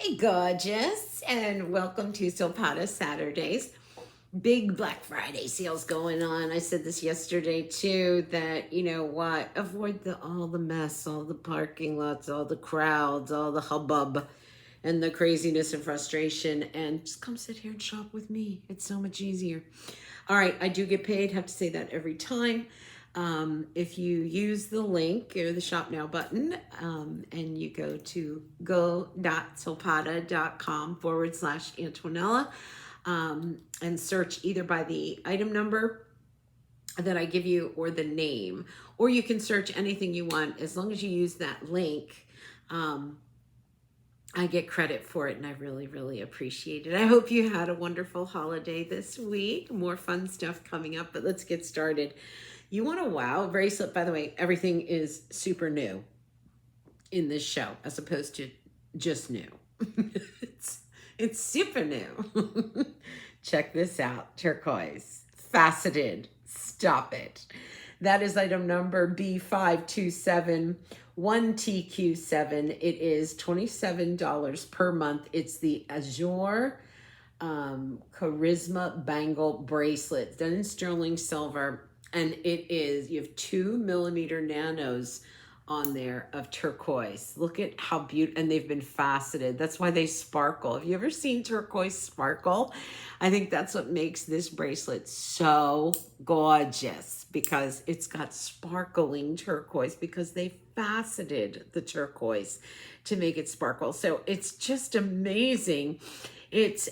Hey, gorgeous, and welcome to Silpada Saturdays. Big Black Friday sales going on. I said this yesterday too, that you know what, avoid all the mess, all the parking lots, all the crowds, all the hubbub, and the craziness and frustration, and just come sit here and shop with me. It's so much easier. All right, I do get paid. Have to say that every time. If you use the link or the shop now button, and you go to go.silpada.com/Antonella, and search either by the item number that I give you or the name, or you can search anything you want as long as you use that link. I get credit for it, and I really, really appreciate it. I hope you had a wonderful holiday this week. More fun stuff coming up, but let's get started. You want a wow bracelet? By the way, everything is super new in this show as opposed to just new. it's super new. Check this out. Turquoise, faceted. Stop it. That is item number B5271TQ7. It is $27 per month. It's the Allure Charisma Bangle Bracelet, done in sterling silver. And it is, you have 2mm nanos on there of turquoise. Look at how beautiful, and they've been faceted. That's why they sparkle. Have you ever seen turquoise sparkle? I think that's what makes this bracelet so gorgeous, because it's got sparkling turquoise because they faceted the turquoise to make it sparkle. So it's just amazing. It's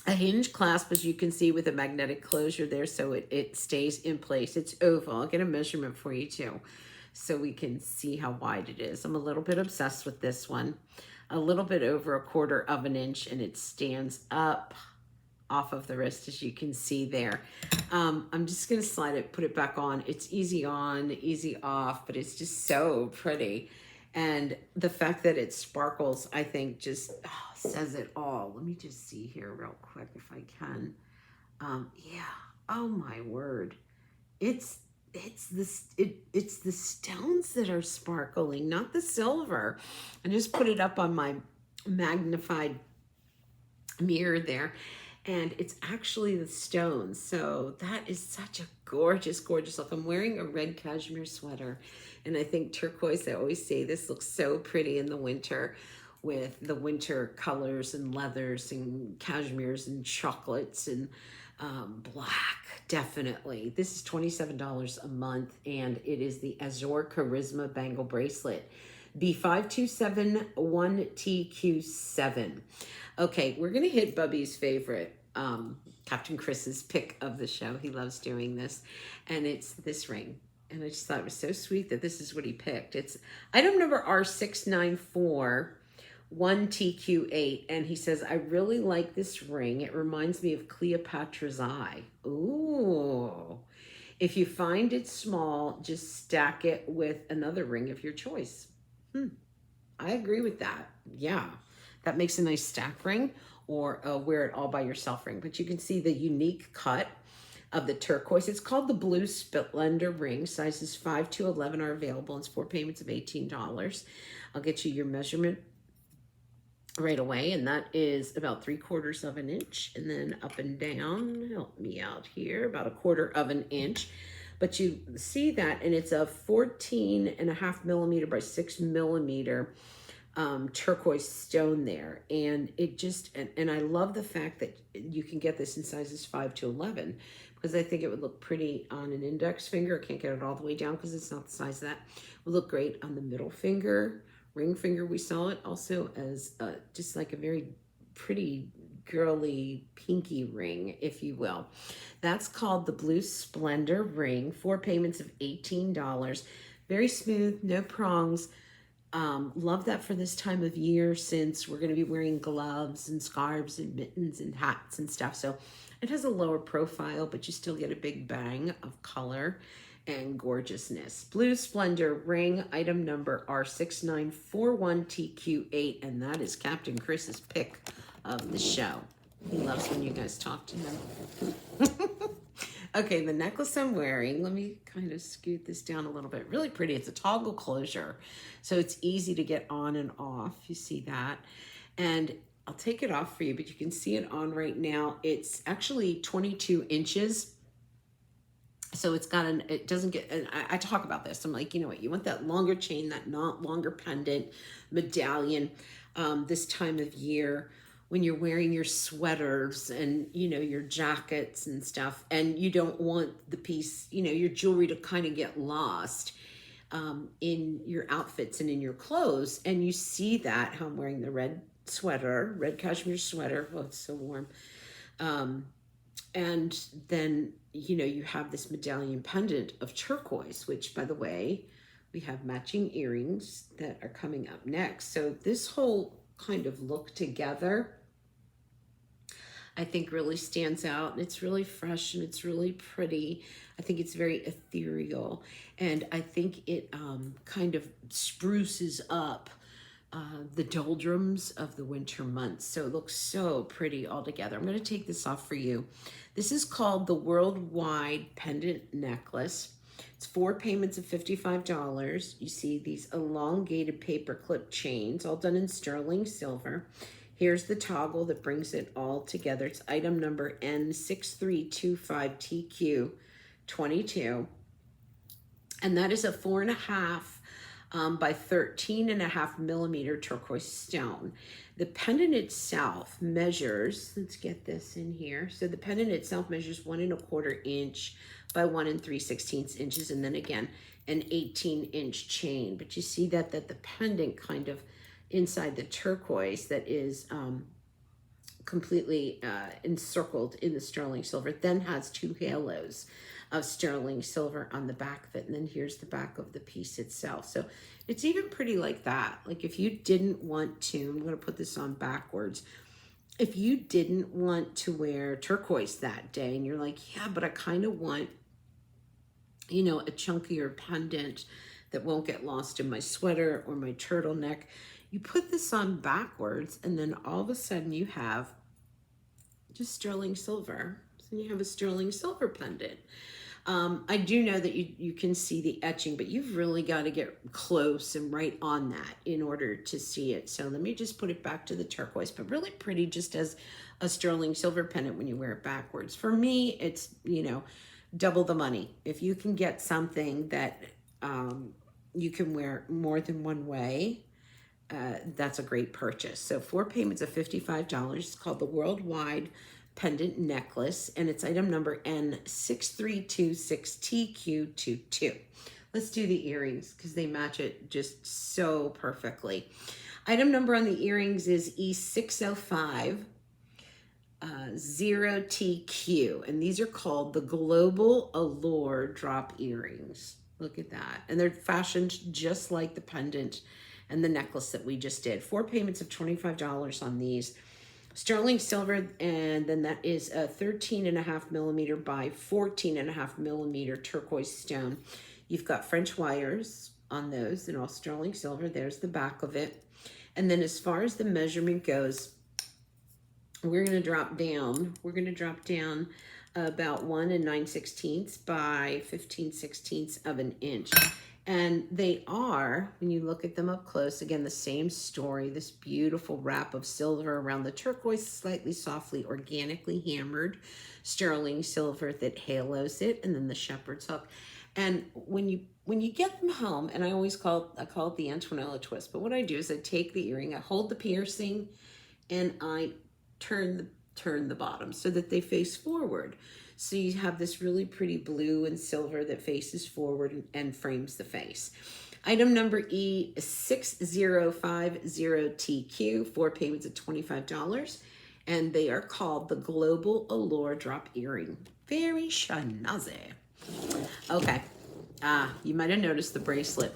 a hinge clasp, as you can see, with a magnetic closure there, so it stays in place. It's oval. I'll get a measurement for you too, so we can see how wide it is. I'm a little bit obsessed with this one. A little bit over 1/4 of an inch, and it stands up off of the wrist, as you can see there. I'm just going to slide it, put it back on. It's easy on, easy off, but it's just so pretty. And the fact that it sparkles, I think, just says it all. Let me just see here real quick if I can. Yeah. Oh my word. It's the stones that are sparkling, not the silver. I just put it up on my magnified mirror there, and it's actually the stones. So that is such a gorgeous, gorgeous look. I'm wearing a red cashmere sweater, and I think turquoise, I always say this looks so pretty in the winter with the winter colors and leathers and cashmeres and chocolates and black. Definitely. This is $27 a month, and it is the Allure Charisma Bangle Bracelet, B5271TQ7. Okay, we're going to hit Bubby's favorite, Captain Chris's pick of the show. He loves doing this, and it's this ring. And I just thought it was so sweet that this is what he picked. It's item number R6941TQ8, and he says, I really like this ring. It reminds me of Cleopatra's eye. Ooh. If you find it small, just stack it with another ring of your choice. I agree with that. Yeah. That makes a nice stack ring, or wear it all by yourself ring. But you can see the unique cut of the turquoise. It's called the Blue Splender ring. Sizes 5 to 11 are available. It's 4 payments of $18. I'll get you your measurement right away, and that is about 3/4 of an inch, and then up and down, help me out here, about 1/4 of an inch. But you see that, and it's a 14.5mm by 6mm turquoise stone there, and it just, and I love the fact that you can get this in sizes 5 to 11, because I think it would look pretty on an index finger. I can't get it all the way down because it's not the size of that. It would look great on the middle finger, ring finger. We saw it also as just like a very pretty girly pinky ring, if you will. That's called the Blue Splender ring. 4 payments of $18. Very smooth, no prongs. Love that for this time of year, since we're going to be wearing gloves and scarves and mittens and hats and stuff. So it has a lower profile, but you still get a big bang of color and gorgeousness. Blue Splender ring, item number R6941TQ8, and that is Captain Chris's pick of the show. He loves when you guys talk to him. Okay, the necklace I'm wearing, let me kind of scoot this down a little bit. Really pretty. It's a toggle closure, so it's easy to get on and off. You see that? And I'll take it off for you, but you can see it on right now. It's actually 22 inches. So it's got it doesn't get, and I talk about this. I'm like, you know what? You want that longer chain, that not longer pendant medallion this time of year when you're wearing your sweaters and, you know, your jackets and stuff, and you don't want the piece, you know, your jewelry to kind of get lost in your outfits and in your clothes. And you see that, how I'm wearing the red sweater, red cashmere sweater. Oh, it's so warm. And then, you know, you have this medallion pendant of turquoise, which, by the way, we have matching earrings that are coming up next. So this whole kind of look together, I think really stands out, and it's really fresh and it's really pretty. I think it's very ethereal, and I think it kind of spruces up the doldrums of the winter months. So it looks so pretty all together. I'm going to take this off for you. This is called the Worldwide Pendant Necklace. It's 4 payments of $55. You see these elongated paper clip chains, all done in sterling silver. Here's the toggle that brings it all together. It's item number N6325TQ22. And that is a 4.5 by 13.5 millimeter turquoise stone. The pendant itself measures, let's get this in here. So the pendant itself measures 1 1/4 inch by 1 3/16 inches, and then again, an 18-inch chain. But you see that the pendant kind of inside the turquoise that is completely encircled in the sterling silver, then has 2 halos of sterling silver on the back of it. And then here's the back of the piece itself. So it's even pretty like that. Like if you didn't want to, I'm going to put this on backwards. If you didn't want to wear turquoise that day and you're like, yeah, but I kind of want, you know, a chunkier pendant that won't get lost in my sweater or my turtleneck, you put this on backwards, and then all of a sudden you have just sterling silver. So you have a sterling silver pendant. I do know that you can see the etching, but you've really got to get close and right on that in order to see it. So let me just put it back to the turquoise, but really pretty just as a sterling silver pendant when you wear it backwards. For me, it's, you know, double the money. If you can get something that you can wear more than one way, that's a great purchase. So 4 payments of $55. It's called the Worldwide Pendant Necklace, and it's item number N6326TQ22. Let's do the earrings because they match it just so perfectly. Item number on the earrings is E605 0TQ, and these are called the Global Allure Drop Earrings. Look at that. And they're fashioned just like the pendant and the necklace that we just did. 4 payments of $25 on these. Sterling silver, and then that is a 13.5 millimeter by 14.5 millimeter turquoise stone. You've got French wires on those, and all sterling silver. There's the back of it. And then as far as the measurement goes, we're going to drop down. We're going to drop down about 1 9/16 by 15/16 of an inch. And they are, when you look at them up close, again, the same story, this beautiful wrap of silver around the turquoise, slightly softly, organically hammered sterling silver that halos it, and then the shepherd's hook. And when you get them home, and I call it the Antonella twist, but what I do is I take the earring, I hold the piercing, and I turn the bottom so that they face forward. So you have this really pretty blue and silver that faces forward and frames the face. Item number E6050TQ, 4 payments of $25, and they are called the Global Allure Drop Earring. Very schnazzy. Okay, you might have noticed the bracelet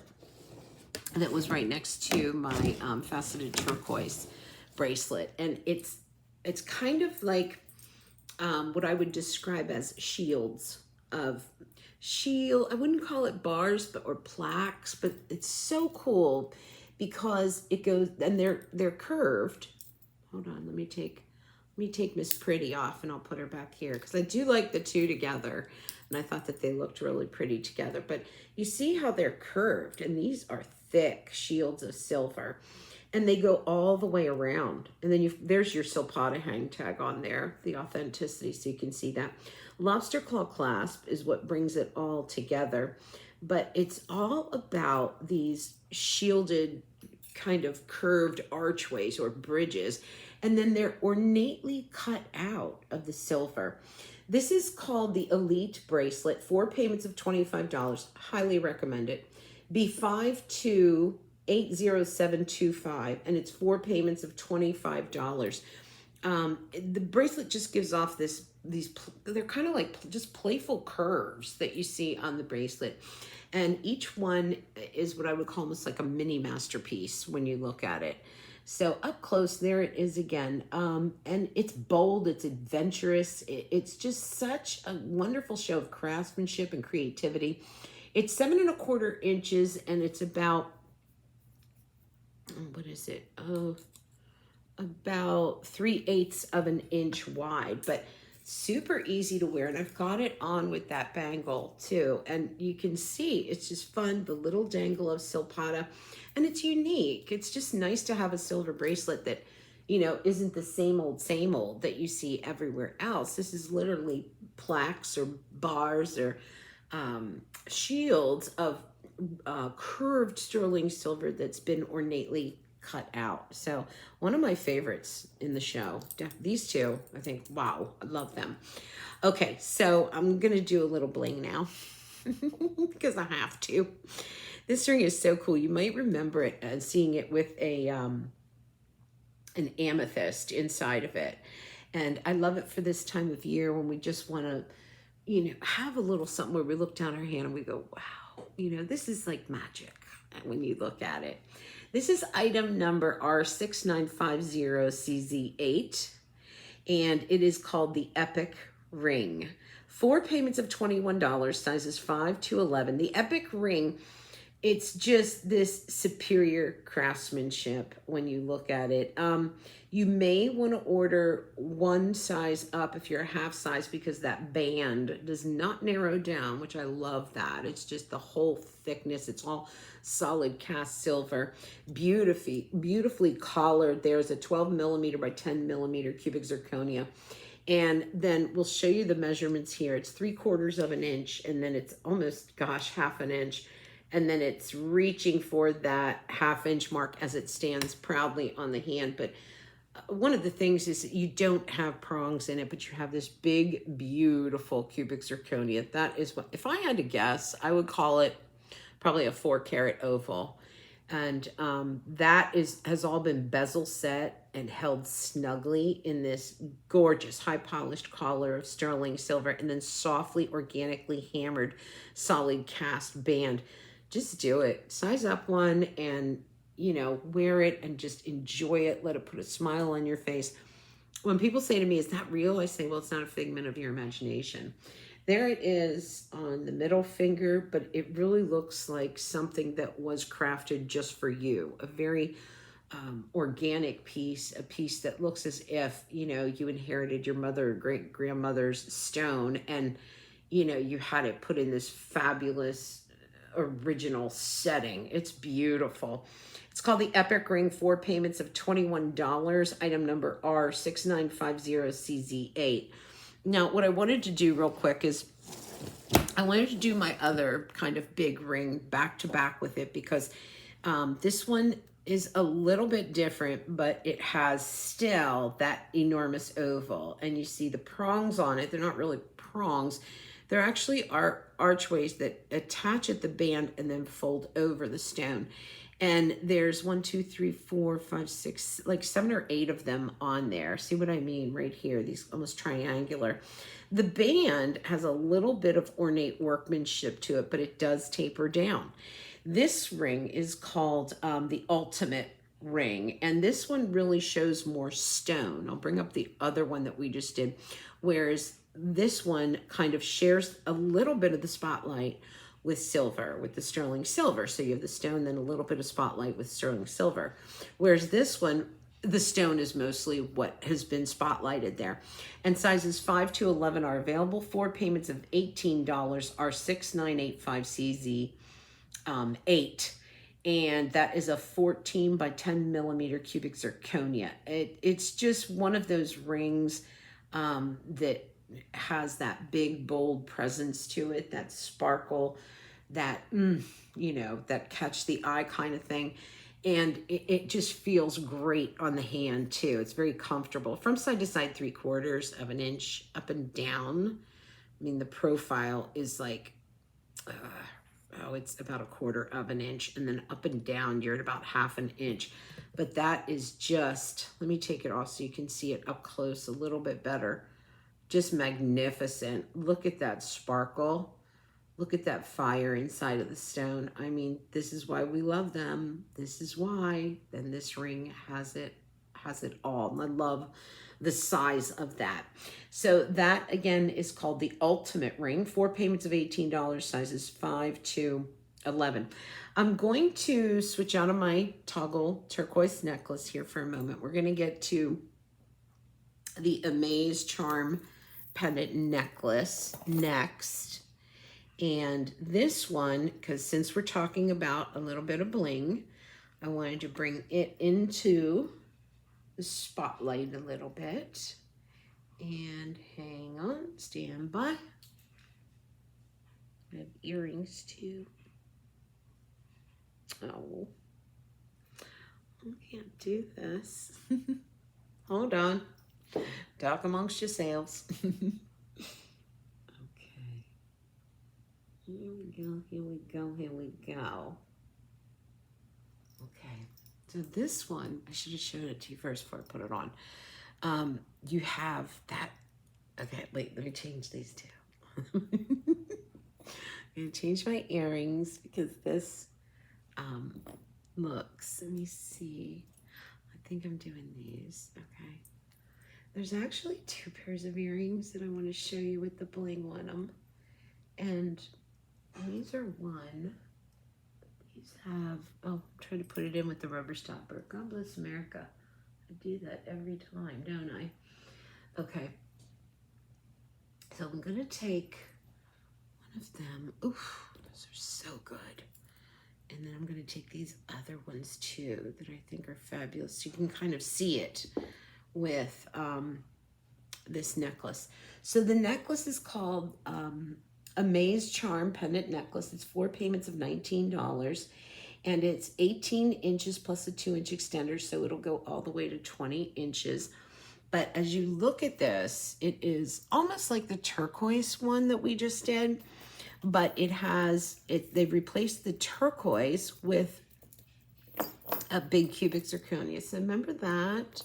that was right next to my faceted turquoise bracelet, and it's kind of like what I would describe as shields of I wouldn't call it bars, or plaques, but it's so cool because it goes, and they're curved. Hold on, let me take Let me take Miss Pretty off and I'll put her back here because I do like the two together. And I thought that they looked really pretty together. But you see how they're curved, and these are thick shields of silver. And they go all the way around. And then there's your Silpada hang tag on there, the authenticity, so you can see that. Lobster claw clasp is what brings it all together. But it's all about these shielded kind of curved archways or bridges. And then they're ornately cut out of the silver. This is called the Elite Bracelet. 4 payments of $25. Highly recommend it. B52-80725, and it's 4 payments of $25. The bracelet just gives off these, they're kind of like just playful curves that you see on the bracelet. And each one is what I would call almost like a mini masterpiece when you look at it. So up close, there it is again. And it's bold, it's adventurous. It's just such a wonderful show of craftsmanship and creativity. It's 7¼ inches, and it's about, what is it? Oh, about 3/8 of an inch wide, but super easy to wear. And I've got it on with that bangle too. And you can see it's just fun, the little dangle of Silpada. And it's unique. It's just nice to have a silver bracelet that, you know, isn't the same old that you see everywhere else. This is literally plaques or bars or shields of curved sterling silver that's been ornately cut out. So one of my favorites in the show. These two, I think, wow, I love them. Okay, so I'm going to do a little bling now because I have to. This ring is so cool. You might remember it and seeing it with a an amethyst inside of it. And I love it for this time of year when we just want to, you know, have a little something where we look down our hand and we go, wow, you know, this is like magic when you look at it. This is item number R6950CZ8, and it is called the Epic Ring. 4 payments of $21, sizes 5 to 11. The Epic Ring, it's just this superior craftsmanship when you look at it. You may want to order one size up if you're a half size because that band does not narrow down, which I love that. It's just the whole thickness. It's all solid cast silver, beautifully collared. There's a 12 millimeter by 10 millimeter cubic zirconia. And then we'll show you the measurements here. It's 3/4 of an inch, and then it's almost, gosh, half an inch. And then it's reaching for that half-inch mark as it stands proudly on the hand. But one of the things is that you don't have prongs in it, but you have this big, beautiful cubic zirconia. That is what, if I had to guess, I would call it probably a 4-carat oval. And that has all been bezel set and held snugly in this gorgeous high polished collar of sterling silver, and then softly organically hammered solid cast band. Just do it. Size up one and, you know, wear it and just enjoy it. Let it put a smile on your face. When people say to me, is that real? I say, well, it's not a figment of your imagination. There it is on the middle finger, but it really looks like something that was crafted just for you. A very organic piece, a piece that looks as if, you know, you inherited your mother or great grandmother's stone and, you know, you had it put in this fabulous original setting. It's beautiful. It's called the Epic Ring, 4 payments of $21. Item number R6950CZ8. Now, what I wanted to do real quick is I wanted to do my other kind of big ring back to back with it because this one is a little bit different, but it has still that enormous oval. And you see the prongs on it. They're not really prongs. There actually are archways that attach at the band and then fold over the stone. And there's 1, 2, 3, 4, 5, 6, like 7 or 8 of them on there. See what I mean right here? These almost triangular. The band has a little bit of ornate workmanship to it, but it does taper down. This ring is called the Ultimate Ring. And this one really shows more stone. I'll bring up the other one that we just did. Whereas this one kind of shares a little bit of the spotlight with silver, with the sterling silver. So you have the stone, then a little bit of spotlight with sterling silver. Whereas this one the stone is mostly what has been spotlighted there. And sizes 5 to 11 are available. 4 payments of $18 are 6985CZ 8. And that is a 14 by 10 millimeter cubic zirconia. It's just one of those rings that has that big, bold presence to it, that sparkle, that, you know, that catch the eye kind of thing. And it just feels great on the hand too. It's very comfortable. From side to side, 3/4 of an inch up and down. I mean, the profile is like, oh, it's about 1/4 of an inch. And then up and down, you're at about 1/2 an inch. But that is just, let me take it off so you can see it up close a little bit better. Just magnificent. Look at that sparkle. Look at that fire inside of the stone. I mean, this is why we love them. This is why. Then this ring has it all. And I love the size of that. So that again is called the Ultimate Ring. 4 payments of $18, sizes 5 to 11. I'm going to switch out of my toggle turquoise necklace here for a moment. We're going to get to the Amaze Charm pendant necklace next. And this one, because since we're talking about a little bit of bling, I wanted to bring it into the spotlight a little bit. And hang on, stand by. I have earrings too. Oh, I can't do this. Hold on. Talk amongst yourselves. Here we go, here we go, here we go. Okay, so this one, I should have shown it to you first before I put it on. You have that, okay, wait, let me change these two. I'm gonna change my earrings because this looks, let me see. I think I'm doing these, okay. There's actually 2 pairs of earrings that I want to show you with the bling on them. And these are one. These have, oh, I'm trying to put it in with the rubber stopper. God bless America. I do that every time, don't I? Okay. So I'm going to take one of them. Oof, those are so good. And then I'm going to take these other ones too that I think are fabulous. You can kind of see it with this necklace. So the necklace is called Amaze Charm Pendant Necklace. It's 4 payments of $19, and it's 18 inches plus a 2-inch extender, so it'll go all the way to 20 inches. But as you look at this, it is almost like the turquoise one that we just did, but it has, they've replaced the turquoise with a big cubic zirconia. So remember that?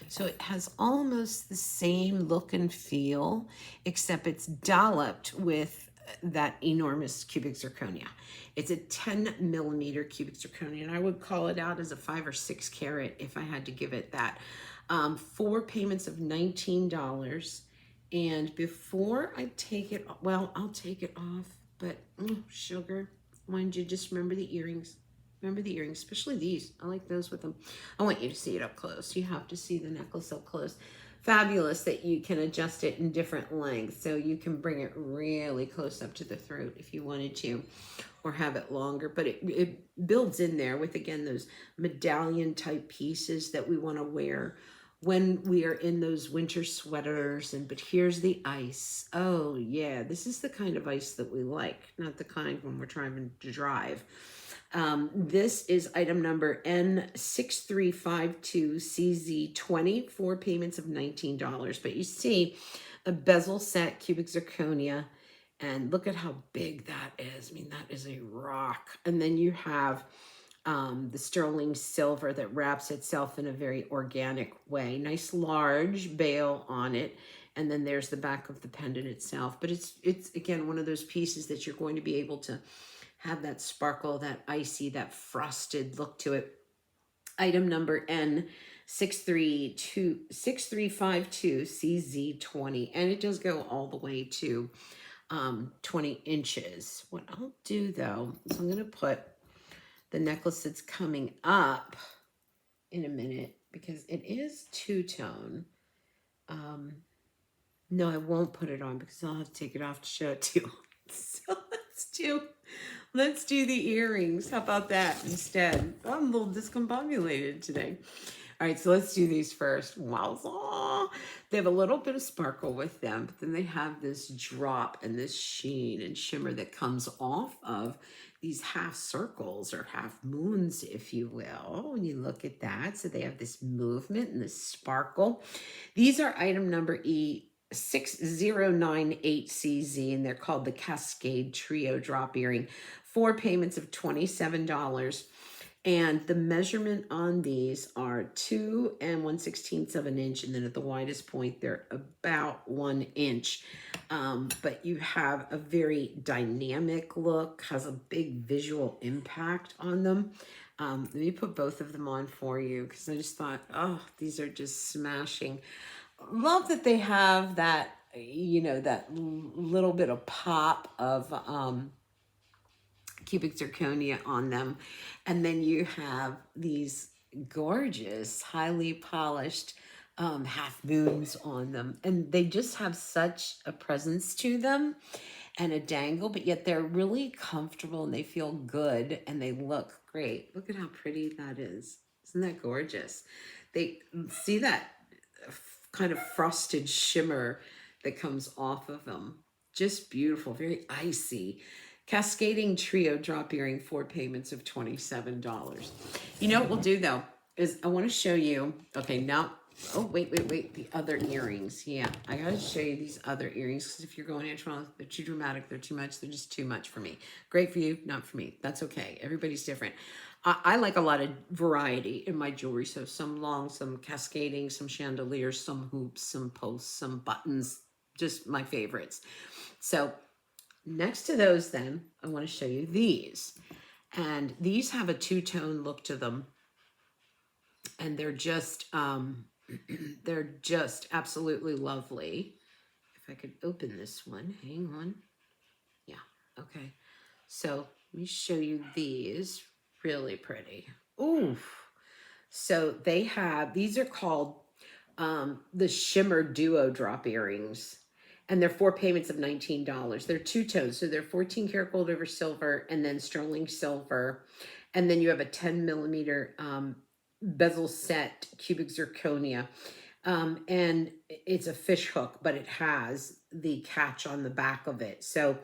So it has almost the same look and feel, except it's dolloped with that enormous cubic zirconia. It's a 10 millimeter cubic zirconia, and I would call it out as a 5 or 6 carat if I had to give it that. 4 payments of $19. And before I take it, well, I'll take it off, but sugar, mind you, just remember the earrings. Remember the earrings, especially these. I like those with them. I want you to see it up close. You have to see the necklace up close. Fabulous that you can adjust it in different lengths. So you can bring it really close up to the throat if you wanted to, or have it longer. But it builds in there with, again, those medallion type pieces that we want to wear when we are in those winter sweaters. But here's the ice. Oh yeah, this is the kind of ice that we like, not the kind when we're trying to drive. This is item number N6352CZ20, 4 payments of $19. But you see a bezel set cubic zirconia, and look at how big that is. I mean, that is a rock. And then you have the sterling silver that wraps itself in a very organic way. Nice large bail on it. And then there's the back of the pendant itself. But it's again, one of those pieces that you're going to be able to have that sparkle, that icy, that frosted look to it. Item number N6352CZ20, and it does go all the way to 20 inches. What I'll do though is I'm going to put the necklace that's coming up in a minute because it is two-tone. No, I won't put it on because I'll have to take it off to show it to you. So let's do the earrings. How about that instead? I'm a little discombobulated today. All right, so let's do these first. Wow. They have a little bit of sparkle with them, but then they have this drop and this sheen and shimmer that comes off of these half circles or half moons, if you will, when you look at that. So they have this movement and this sparkle. These are item number E6098CZ, and they're called the Cascade Trio drop earring. 4 payments of $27. And the measurement on these are 2 1/16 of an inch, and then at the widest point, they're about 1 inch. But you have a very dynamic look, has a big visual impact on them. Let me put both of them on for you because I just thought, oh, these are just smashing. Love that they have that, you know, that little bit of pop of cubic zirconia on them. And then you have these gorgeous, highly polished half moons on them. And they just have such a presence to them and a dangle, but yet they're really comfortable and they feel good and they look great. Look at how pretty that is. Isn't that gorgeous? They see that kind of frosted shimmer that comes off of them. Just beautiful, very icy. Cascading Trio drop earring, 4 payments of $27. You know what we'll do though, is I want to show you, okay, now, oh, wait, the other earrings. Yeah, I got to show you these other earrings because if you're going natural, they're too dramatic, they're too much, they're just too much for me. Great for you, not for me. That's okay. Everybody's different. I like a lot of variety in my jewelry. So some long, some cascading, some chandeliers, some hoops, some posts, some buttons, just my favorites. So next to those then, I want to show you these. And these have a two-tone look to them. And they're just absolutely lovely. If I could open this one, hang on. Yeah, okay. So let me show you these. Really pretty. Ooh. So they have, these are called the Shimmer Duo drop earrings. And they're 4 payments of $19. They're two-tone, so they're 14 karat gold over silver and then sterling silver. And then you have a 10 millimeter bezel set cubic zirconia. And it's a fish hook, but it has the catch on the back of it. So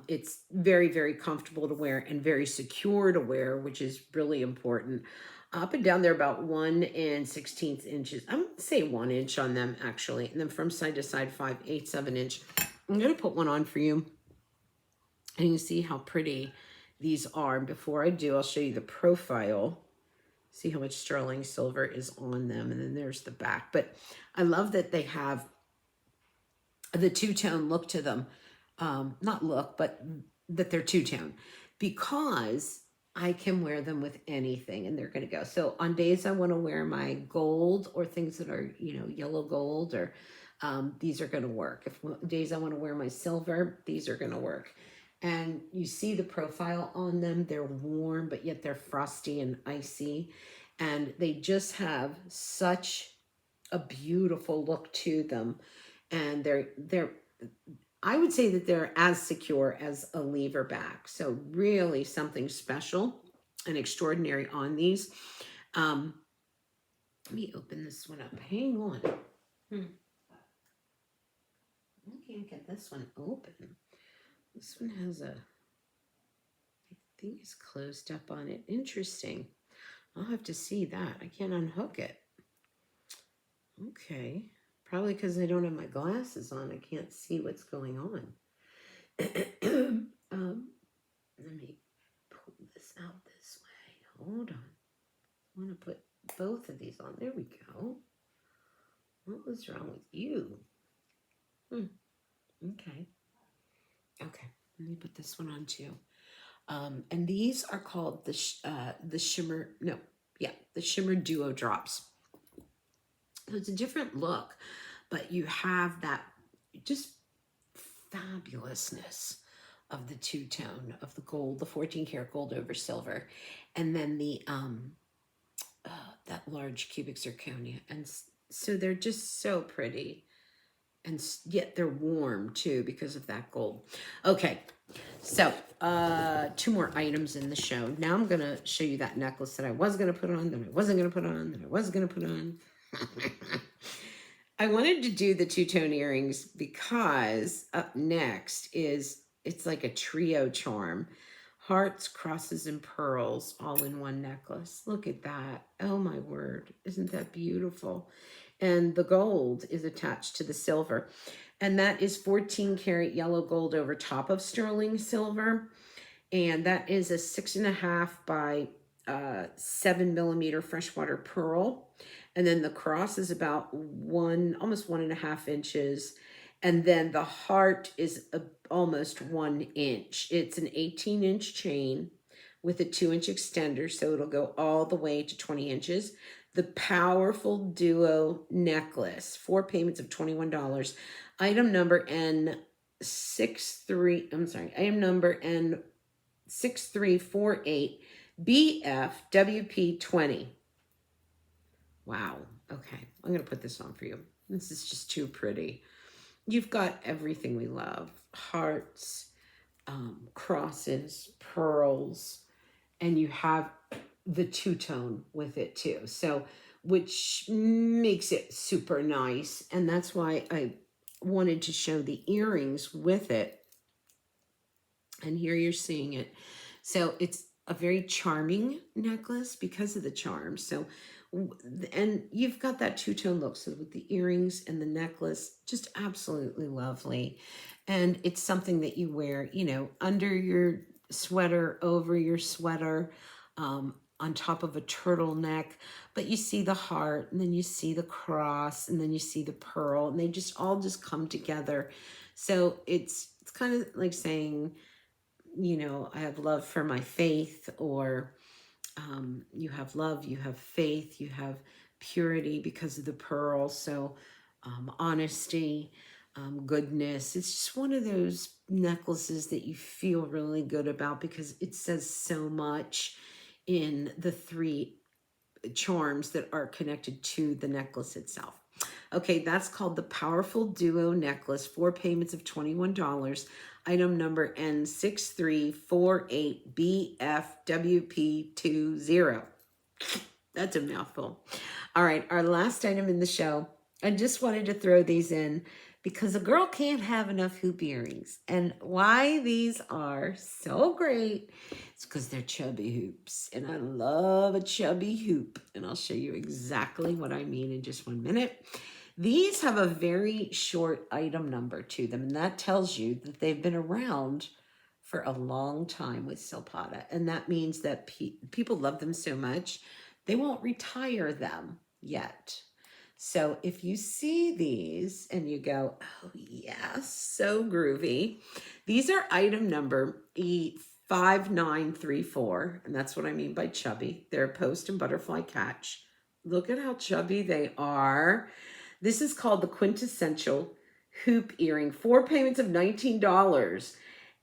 it's very, very comfortable to wear and very secure to wear, which is really important. Up and down, they're about 1 16 inches. I'm going to say 1 inch on them, actually. And then from side to side, 5/8 of an inch. I'm going to put one on for you. And you can see how pretty these are. And before I do, I'll show you the profile. See how much sterling silver is on them. And then there's the back. But I love that they have the two-tone look to them. Not look, but that they're two-tone. Because I can wear them with anything and they're going to go. So on days I want to wear my gold or things that are, you know, yellow gold or these are going to work. If days I want to wear my silver, these are going to work. And you see the profile on them. They're warm, but yet they're frosty and icy. And they just have such a beautiful look to them. And they're I would say that they're as secure as a lever back. So really something special and extraordinary on these. Let me open this one up. Hang on. I can't get this one open. This one has a, I think it's closed up on it. Interesting. I'll have to see that. I can't unhook it. Okay. Probably because I don't have my glasses on. I can't see what's going on. Let me pull this out this way. Hold on. I want to put both of these on. There we go. What was wrong with you? Okay. Okay. Let me put this one on too. And these are called the Shimmer, the Shimmer Duo drops. So it's a different look, but you have that just fabulousness of the two-tone of the gold, the 14 karat gold over silver, and then the that large cubic zirconia. And so they're just so pretty. And yet they're warm too because of that gold. Okay, so 2 more items in the show. Now I'm going to show you that necklace that I was going to put on, that I wasn't going to put on, that I was going to put on. I wanted to do the two-tone earrings because up next is, it's like a trio charm. Hearts, crosses, and pearls all in one necklace. Look at that. Oh my word. Isn't that beautiful? And the gold is attached to the silver. And that is 14 karat yellow gold over top of sterling silver. And that is a 6.5 by 7 millimeter freshwater pearl. And then the cross is about almost 1.5 inches. And then the heart is almost 1 inch. It's an 18-inch chain with a 2-inch extender, so it'll go all the way to 20 inches. The Powerful Duo Necklace, 4 payments of $21. Item number item number N6348 BFWP20. Wow. Okay. I'm going to put this on for you. This is just too pretty. You've got everything we love. Hearts, crosses, pearls, and you have the two-tone with it too. So, which makes it super nice. And that's why I wanted to show the earrings with it. And here you're seeing it. So it's a very charming necklace because of the charm. So, and you've got that two-tone look. So with the earrings and the necklace, just absolutely lovely. And it's something that you wear, you know, under your sweater, over your sweater, on top of a turtleneck. But you see the heart, and then you see the cross, and then you see the pearl, and they just all just come together. So it's kind of like saying, you know, I have love for my faith, or you have love, you have faith, you have purity because of the pearl. So honesty, goodness. It's just one of those necklaces that you feel really good about because it says so much in the 3 charms that are connected to the necklace itself. Okay, that's called the Powerful Duo Necklace, 4 payments of $21. Item number N6348BFWP20. That's a mouthful. All right, our last item in the show. I just wanted to throw these in because a girl can't have enough hoop earrings. And why these are so great, it's because they're chubby hoops. And I love a chubby hoop. And I'll show you exactly what I mean in just 1 minute. These have a very short item number to them, and that tells you that they've been around for a long time with Silpada. And that means that people love them so much, they won't retire them yet. So if you see these and you go, oh yes, so groovy. These are item number E5934, and that's what I mean by chubby. They're a post and butterfly catch. Look at how chubby they are. This is called the Quintessential Hoop Earring, 4 payments of $19.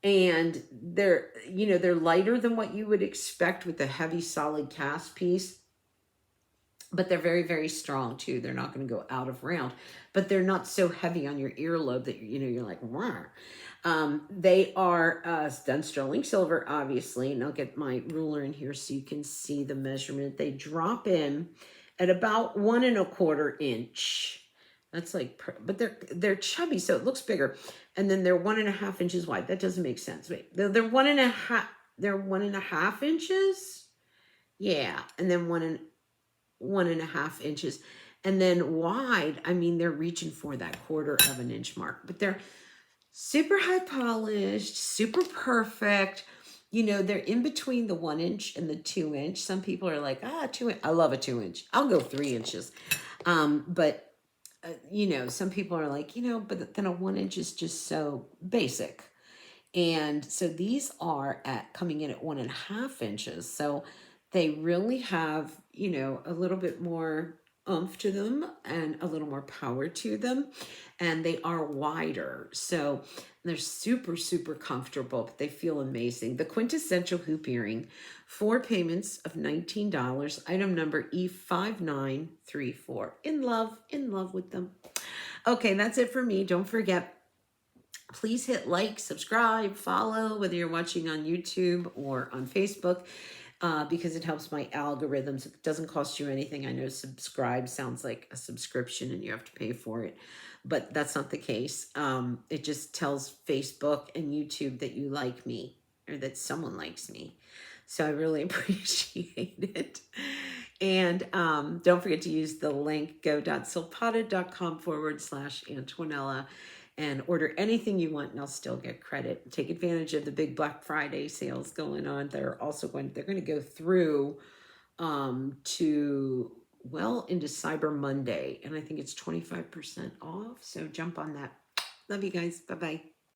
And they're, you know, they're lighter than what you would expect with a heavy solid cast piece. But they're very, very strong too. They're not going to go out of round, but they're not so heavy on your earlobe that, you know, you're like, wah. They are done sterling silver, obviously. And I'll get my ruler in here so you can see the measurement. They drop in at about 1 1/4 inch. That's like, but they're chubby, so it looks bigger. And then they're 1.5 inches wide. That doesn't make sense. Wait, they're 1.5. They're 1.5 inches. Yeah, and then 1.5 inches, and then wide. I mean, they're reaching for that 1/4 inch mark, but they're super high polished, super perfect. You know, they're in between the 1 inch and the 2 inch. Some people are like, 2 inch. I love a 2 inch. I'll go 3 inches. But you know, some people are like, you know, but then a 1 inch is just so basic. And so these are coming in at 1.5 inches. So they really have, you know, a little bit more oomph to them and a little more power to them. And they are wider. So they're super, super comfortable, but they feel amazing. The quintessential hoop earring, 4 payments of $19, item number E5934. In love with them. Okay, that's it for me. Don't forget, please hit like, subscribe, follow, whether you're watching on YouTube or on Facebook, because it helps my algorithms. It doesn't cost you anything. I know subscribe sounds like a subscription and you have to pay for it, but that's not the case. It just tells Facebook and YouTube that you like me or that someone likes me. So I really appreciate it. And don't forget to use the link go.silpada.com/Antonella and order anything you want and I'll still get credit. Take advantage of the big Black Friday sales going on. They're going to go through to well into Cyber Monday. And I think it's 25% off. So jump on that. Love you guys. Bye-bye.